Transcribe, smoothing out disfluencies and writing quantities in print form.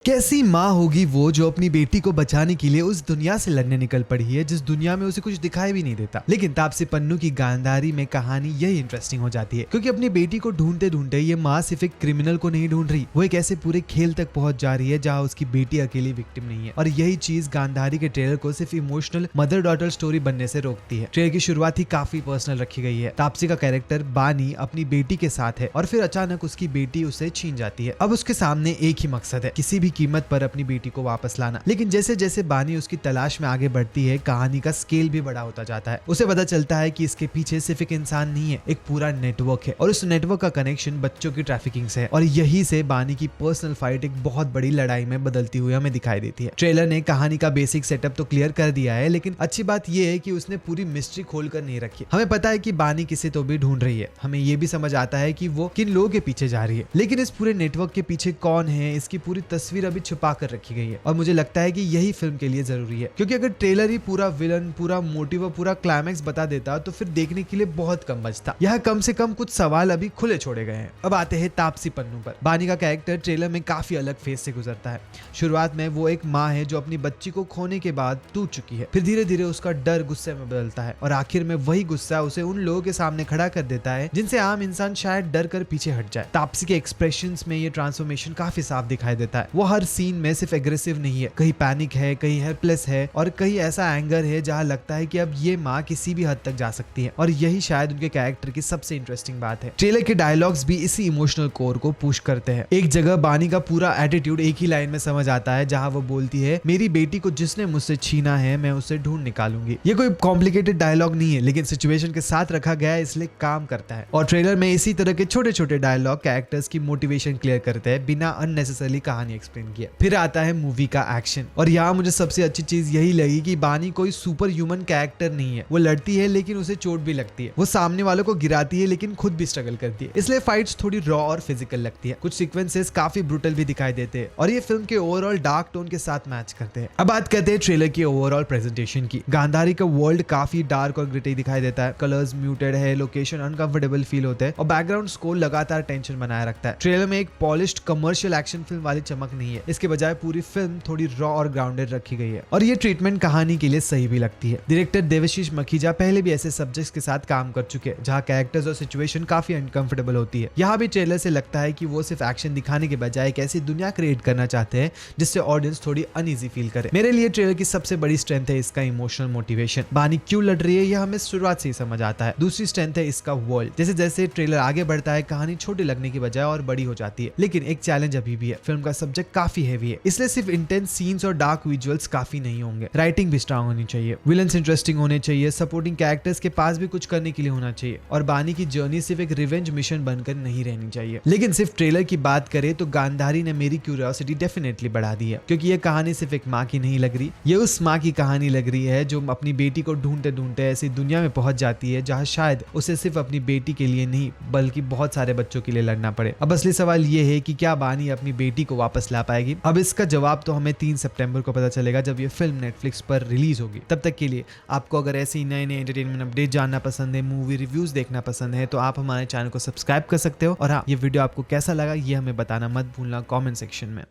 कैसी माँ होगी वो जो अपनी बेटी को बचाने के लिए उस दुनिया से लड़ने निकल पड़ी है जिस दुनिया में उसे कुछ दिखाई भी नहीं देता। लेकिन तापसी पन्नू की गांधारी में कहानी यही इंटरेस्टिंग हो जाती है, क्योंकि अपनी बेटी को ढूंढते ढूंढते ये माँ सिर्फ एक क्रिमिनल को नहीं ढूंढ रही, वो एक ऐसे पूरे खेल तक पहुंच जा रही है जहाँ उसकी बेटी अकेली विक्टिम नहीं है। और यही चीज गांधारी के ट्रेलर को सिर्फ इमोशनल मदर डॉटर स्टोरी बनने से रोकती है। ट्रेलर की शुरुआत ही काफी पर्सनल रखी गई है। तापसी का कैरेक्टर बानी अपनी बेटी के साथ है और फिर अचानक उसकी बेटी उसे छीन जाती है। अब उसके सामने एक ही मकसद है, किसी भी कीमत पर अपनी बेटी को वापस लाना। लेकिन जैसे जैसे बानी उसकी तलाश में आगे बढ़ती है, कहानी का स्केल भी बड़ा होता जाता है। उसे पता चलता है कि इसके पीछे सिर्फ एक इंसान नहीं है, एक पूरा नेटवर्क है और उस नेटवर्क का कनेक्शन बच्चों की ट्रैफिकिंग से है। और यही से बानी की पर्सनल फाइट एक बहुत बड़ी लड़ाई में बदलती हुई हमें दिखाई देती है। ट्रेलर ने कहानी का बेसिक सेटअप तो क्लियर कर दिया है, लेकिन अच्छी बात यह है कि उसने पूरी मिस्ट्री खोल कर नहीं रखी। हमें पता है कि बानी किसे तो भी ढूंढ रही है, हमें यह भी समझ आता है कि वो किन लोगों के पीछे जा रही है, लेकिन इस पूरे नेटवर्क के पीछे कौन है, इसकी पूरी तस्वीर अभी छुपा कर रखी गई है। और मुझे लगता है कि यही फिल्म के लिए जरूरी है, क्योंकि अगर ट्रेलर ही पूरा विलन, पूरा मोटिव और पूरा क्लाइमैक्स बता देता तो फिर देखने के लिए बहुत कम बचता। यह कम से कम कुछ सवाल अभी खुले छोड़े गए हैं। अब आते हैं तापसी पन्नू पर। बानी का कैरेक्टर ट्रेलर में काफी अलग फेस से गुजरता है। शुरुआत में वो एक माँ है जो अपनी बच्ची को खोने के बाद टूट चुकी है, फिर धीरे धीरे उसका डर गुस्से में बदलता है और आखिर में वही गुस्सा उसे उन लोगों के सामने खड़ा कर देता है जिनसे आम इंसान शायद डर कर पीछे हट जाए। तापसी के एक्सप्रेशंस में ये ट्रांसफॉर्मेशन काफी साफ दिखाई देता है। वो हर सीन में सिर्फ एग्रेसिव नहीं है, कहीं पैनिक है, कहीं हेल्पलेस है और कहीं ऐसा एंगर है जहां लगता है कि अब ये माँ किसी भी हद तक जा सकती है। और यही शायद उनके कैरेक्टर की सबसे इंटरेस्टिंग बात है। ट्रेलर के डायलॉग्स भी इसी इमोशनल कोर को पुश करते हैं। एक जगह बानी का पूरा एटीट्यूड एक ही लाइन में समझ आता है, जहां वो बोलती है, मेरी बेटी को जिसने मुझसे छीना है मैं उसे ढूंढ निकालूंगी। ये कोई कॉम्प्लिकेटेड डायलॉग नहीं है, लेकिन सिचुएशन के साथ रखा गया है, इसलिए काम करता है। और ट्रेलर में इसी तरह के छोटे छोटे डायलॉग कैरेक्टर्स की मोटिवेशन क्लियर करते हैं बिना अननेसेसरली कहानी एक्सप्लेन किए। फिर आता है मूवी का एक्शन, और यहाँ मुझे सबसे अच्छी चीज यही लगी कि बानी कोई सुपर ह्यूमन कैरेक्टर नहीं है। वो लड़ती है लेकिन उसे चोट भी लगती है, वो सामने वालों को गिराती है लेकिन खुद भी स्ट्रगल करती है, इसलिए फाइट्स थोड़ी रॉ और फिजिकल लगती है। कुछ सीक्वेंसेस काफी ब्रूटल भी दिखाई देते हैं और ये फिल्म के ओवरऑल डार्क टोन के साथ मैच करते हैं। अब बात करते हैं ट्रेलर की ओवरऑल प्रेजेंटेशन की। गांधारी का वर्ल्ड काफी डार्क और ग्रिटी दिखाई देता है, कलर्स म्यूटेड है, लोकेशन अनकंफर्टेबल फील होते हैं और बैकग्राउंड स्कोर लगातार टेंशन बनाए रखता है। ट्रेलर में एक पॉलिश्ड कमर्शियल एक्शन फिल्म वाली चमक नहीं है, इसके बजाय पूरी फिल्म थोड़ी रॉ और ग्राउंडेड रखी गई है और ये ट्रीटमेंट कहानी के लिए सही भी लगती है। डायरेक्टर देवाशीष मखीजा पहले भी ऐसे सब्जेक्ट्स के साथ काम कर चुके हैं जहां कैरेक्टर्स और सिचुएशन काफी अनकंफर्टेबल होती है। यहाँ भी ट्रेलर से लगता है कि वो सिर्फ एक्शन दिखाने के बजाय एक ऐसी दुनिया क्रिएट करना चाहते हैं जिससे ऑडियंस थोड़ी अनईजी फील करे। मेरे लिए ट्रेलर की सबसे बड़ी स्ट्रेंथ है इसका इमोशनल मोटिवेशन। बानी क्यों लड़ रही है यह हमें शुरुआत से ही समझ आता है। दूसरी स्ट्रेंथ है इसका वर्ल्ड। जैसे जैसे ट्रेलर आगे बढ़ता है, कहानी छोटी लगने की बजाय और बड़ी हो जाती है। लेकिन एक चैलेंज अभी भी है, फिल्म का सब्जेक्ट काफी हैवी है, इसलिए सिर्फ इंटेंस सीन्स और डार्क विजुअल्स काफी नहीं होंगे। राइटिंग भी स्ट्रांग होनी चाहिए, विलन्स इंटरेस्टिंग होने चाहिए, सपोर्टिंग कैरेक्टर्स के पास भी कुछ करने के लिए होना चाहिए और बानी की जर्नी सिर्फ एक रिवेंज मिशन बनकर नहीं रहनी चाहिए। लेकिन सिर्फ ट्रेलर की बात करें तो गांधारी ने मेरी क्यूरियोसिटी डेफिनेटली बढ़ा दी है, क्योंकि ये कहानी सिर्फ एक माँ की नहीं लग रही, ये उस माँ की कहानी लग रही है जो अपनी बेटी को ढूंढते ढूंढते ऐसी दुनिया में पहुंच जाती है जहाँ शायद उसे सिर्फ अपनी बेटी के लिए नहीं बल्कि बहुत सारे बच्चों के लिए लड़ना पड़े। अब असली सवाल ये है कि क्या बानी अपनी बेटी को वापस ला पाएगी? अब इसका जवाब तो हमें 3 सितंबर को पता चलेगा जब ये फिल्म नेटफ्लिक्स पर रिलीज होगी। तब तक के लिए आपको अगर ऐसे ही नए नए एंटरटेनमेंट अपडेट जानना पसंद है, मूवी रिव्यूज देखना पसंद है, तो आप हमारे चैनल को सब्सक्राइब कर सकते हो। और हाँ, ये वीडियो आपको कैसा लगा ये हमें बताना मत भूलना कमेंट सेक्शन में।